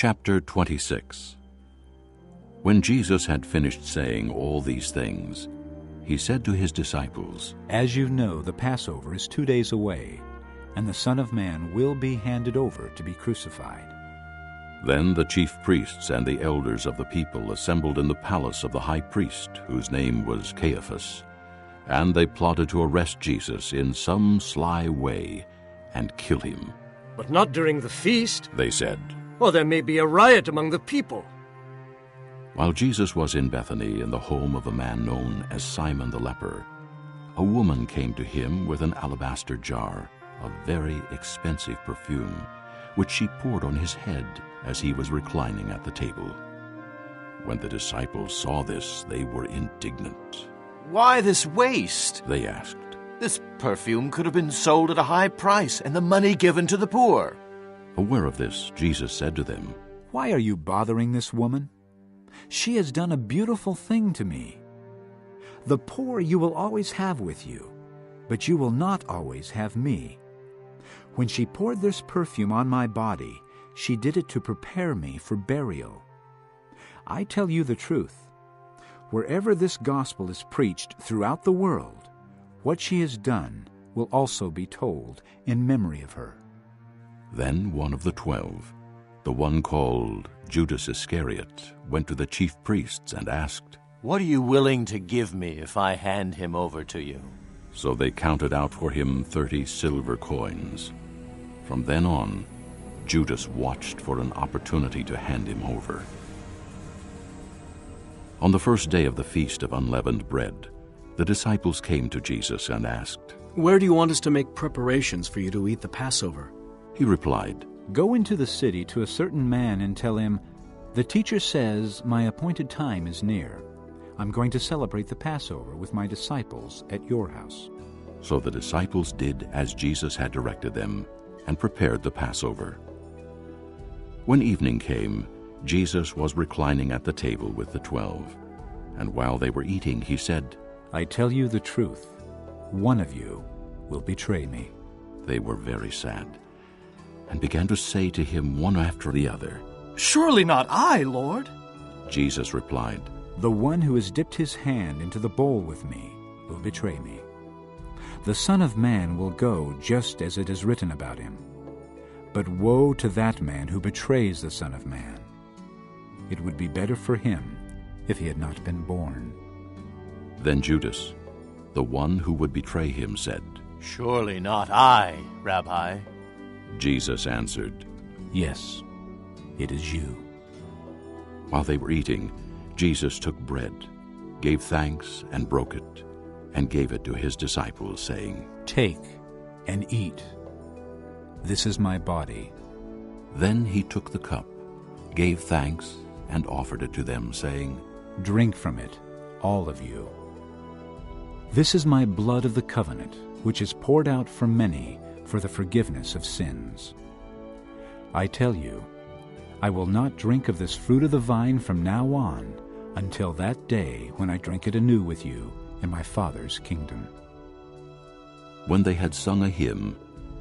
Chapter 26. When Jesus had finished saying all these things, he said to his disciples, "As you know, the Passover is 2 days away, and the Son of Man will be handed over to be crucified." Then the chief priests and the elders of the people assembled in the palace of the high priest, whose name was Caiaphas, and they plotted to arrest Jesus in some sly way and kill him. "But not during the feast," they said, "or there may be a riot among the people." While Jesus was in Bethany in the home of a man known as Simon the leper, a woman came to him with an alabaster jar of very expensive perfume, which she poured on his head as he was reclining at the table. When the disciples saw this, they were indignant. "Why this waste?" they asked. "This perfume could have been sold at a high price and the money given to the poor." Aware of this, Jesus said to them, "Why are you bothering this woman? She has done a beautiful thing to me. The poor you will always have with you, but you will not always have me. When she poured this perfume on my body, she did it to prepare me for burial. I tell you the truth. Wherever this gospel is preached throughout the world, what she has done will also be told in memory of her." Then one of the 12, the one called Judas Iscariot, went to the chief priests and asked, "What are you willing to give me if I hand him over to you?" So they counted out for him 30 silver coins. From then on, Judas watched for an opportunity to hand him over. On the first day of the Feast of Unleavened Bread, the disciples came to Jesus and asked, "Where do you want us to make preparations for you to eat the Passover?" He replied, "Go into the city to a certain man and tell him, 'The teacher says, my appointed time is near. I'm going to celebrate the Passover with my disciples at your house.'" So the disciples did as Jesus had directed them and prepared the Passover. When evening came, Jesus was reclining at the table with the 12, and while they were eating, he said, "I tell you the truth, one of you will betray me." They were very sad, and began to say to him one after the other, "Surely not I, Lord." Jesus replied, "The one who has dipped his hand into the bowl with me will betray me. The Son of Man will go just as it is written about him. But woe to that man who betrays the Son of Man. It would be better for him if he had not been born." Then Judas, the one who would betray him, said, "Surely not I, Rabbi." Jesus answered, "Yes, it is you." While they were eating, Jesus took bread, gave thanks, and broke it, and gave it to his disciples, saying, "Take and eat. This is my body." Then he took the cup, gave thanks, and offered it to them, saying, "Drink from it, all of you. This is my blood of the covenant, which is poured out for many for the forgiveness of sins. I tell you, I will not drink of this fruit of the vine from now on until that day when I drink it anew with you in my Father's kingdom." When they had sung a hymn,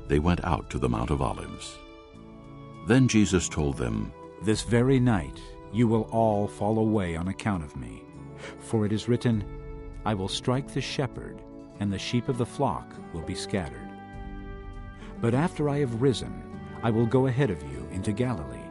they went out to the Mount of Olives. Then Jesus told them, "This very night you will all fall away on account of me. For it is written, I will strike the shepherd, and the sheep of the flock will be scattered. But after I have risen, I will go ahead of you into Galilee."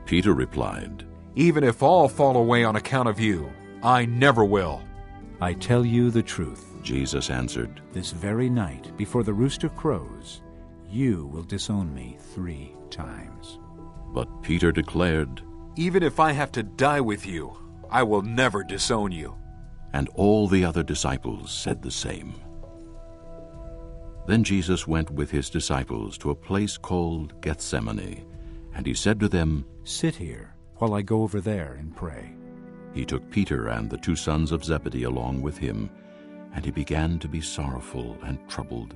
Peter replied, "Even if all fall away on account of you, I never will." "I tell you the truth," Jesus answered, "this very night, before the rooster crows, you will disown me 3 times. But Peter declared, "Even if I have to die with you, I will never disown you." and all the other disciples said the same. Then Jesus went with his disciples to a place called Gethsemane, and he said to them, "Sit here while I go over there and pray." He took Peter and the 2 sons of Zebedee along with him, and he began to be sorrowful and troubled.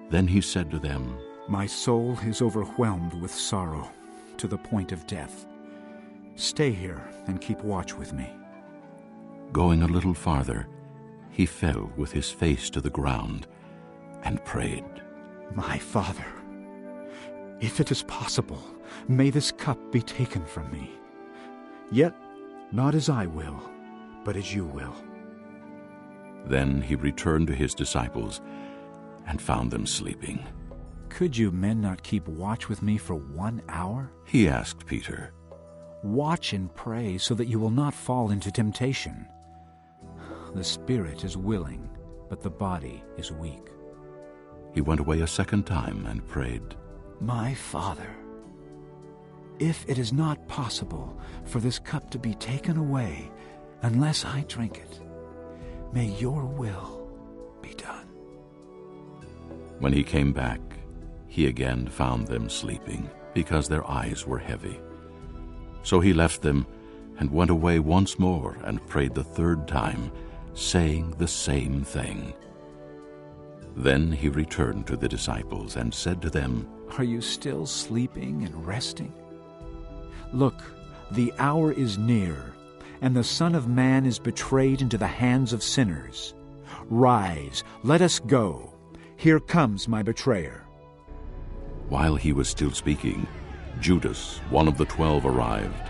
Then he said to them, "My soul is overwhelmed with sorrow to the point of death. Stay here and keep watch with me." Going a little farther, he fell with his face to the ground and prayed, "My Father, If it is possible, may this cup be taken from me. Yet not as I will, but as you will." Then he returned to his disciples and found them sleeping. "Could you men not keep watch with me for 1 hour? He asked Peter, Watch and pray so that you will not fall into temptation. The spirit is willing, but the body is weak." He went away a second time and prayed, "My Father, if it is not possible for this cup to be taken away unless I drink it, may your will be done." When he came back, he again found them sleeping, because their eyes were heavy. So he left them and went away once more and prayed the third time, saying the same thing. Then he returned to the disciples and said to them, "Are you still sleeping and resting? Look, the hour is near, and the Son of Man is betrayed into the hands of sinners. Rise, let us go. Here comes my betrayer." While he was still speaking, Judas, one of the 12, arrived.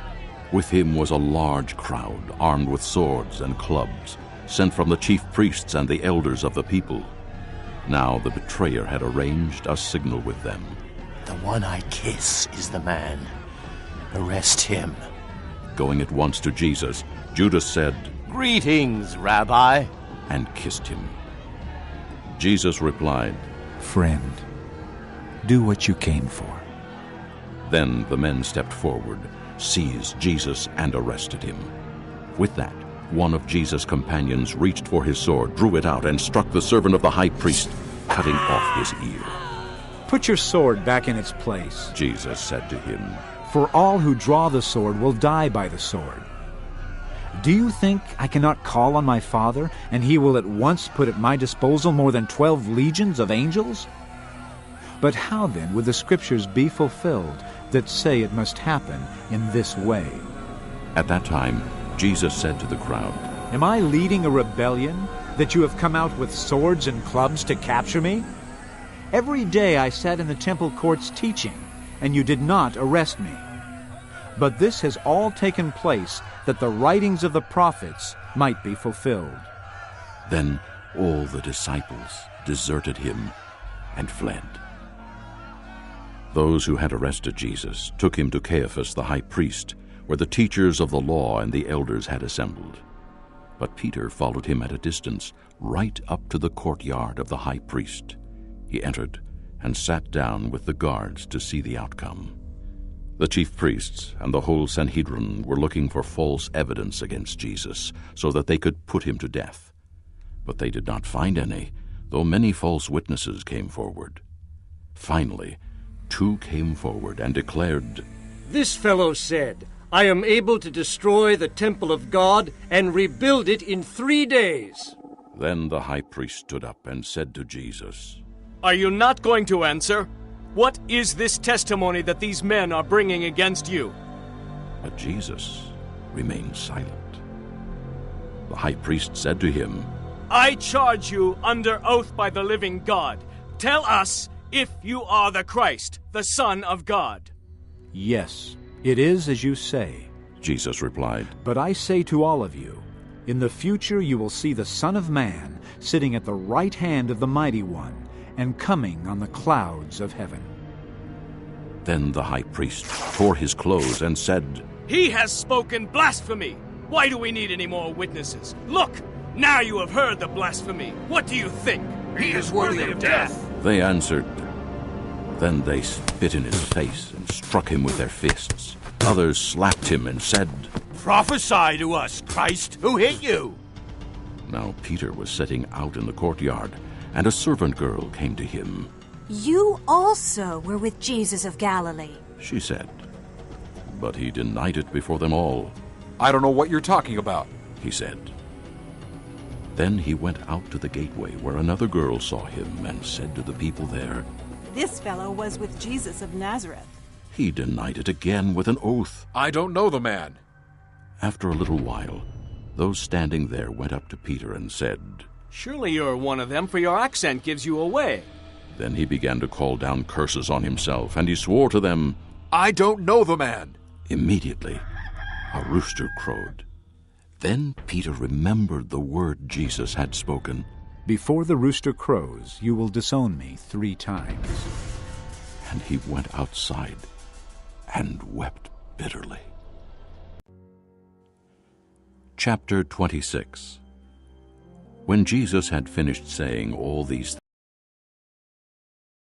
With him was a large crowd, armed with swords and clubs, sent from the chief priests and the elders of the people. Now the betrayer had arranged a signal with them. "The one I kiss is the man. Arrest him." Going at once to Jesus, Judas said, "Greetings, Rabbi." and kissed him. Jesus replied, "Friend, do what you came for." Then the men stepped forward, seized Jesus, and arrested him. With that, one of Jesus' companions reached for his sword, drew it out, and struck the servant of the high priest, cutting off his ear. "Put your sword back in its place, Jesus said to him, for all who draw the sword will die by the sword. Do you think I cannot call on my Father, and he will at once put at my disposal more than 12 legions of angels? But how then would the Scriptures be fulfilled that say it must happen in this way?" At that time, Jesus said to the crowd, Am I leading a rebellion that you have come out with swords and clubs to capture me? Every day I sat in the temple courts teaching, and you did not arrest me. But this has all taken place that the writings of the prophets might be fulfilled. Then all the disciples deserted him and fled. Those who had arrested Jesus took him to Caiaphas the high priest, where the teachers of the law and the elders had assembled. But Peter followed him at a distance, right up to the courtyard of the high priest. He entered and sat down with the guards to see the outcome. The chief priests and the whole Sanhedrin were looking for false evidence against Jesus, so that they could put him to death. But they did not find any, though many false witnesses came forward. Finally, 2 came forward and declared, "This fellow said, 'I am able to destroy the temple of God and rebuild it in 3 days.'" Then the high priest stood up and said to Jesus, "Are you not going to answer? What is this testimony that these men are bringing against you?" But Jesus remained silent. The high priest said to him, "I charge you under oath by the living God. Tell us if you are the Christ, the Son of God." "Yes, it is as you say. Jesus replied, But I say to all of you, in the future you will see the Son of Man sitting at the right hand of the Mighty One and coming on the clouds of heaven." Then the high priest tore his clothes and said, "He has spoken blasphemy. Why do we need any more witnesses? Look, now you have heard the blasphemy. What do you think?" He is worthy of death. They answered. Then they spit in his face and struck him with their fists. Others slapped him and said, "Prophesy to us, Christ. Who hit you?" Now Peter was sitting out in the courtyard, and a servant girl came to him. "You also were with Jesus of Galilee." She said, but he denied it before them all. I don't know what you're talking about. He said. Then he went out to the gateway, where another girl saw him and said to the people there, "This fellow was with Jesus of Nazareth." He denied it again with an oath. I don't know the man. After a little while, those standing there went up to Peter and said, "Surely you're one of them, for your accent gives you away." Then he began to call down curses on himself, and he swore to them. I don't know the man. Immediately, a rooster crowed. Then Peter remembered the word Jesus had spoken. Before the rooster crows, you will disown me 3 times. And he went outside and wept bitterly. Chapter 26. When Jesus had finished saying all these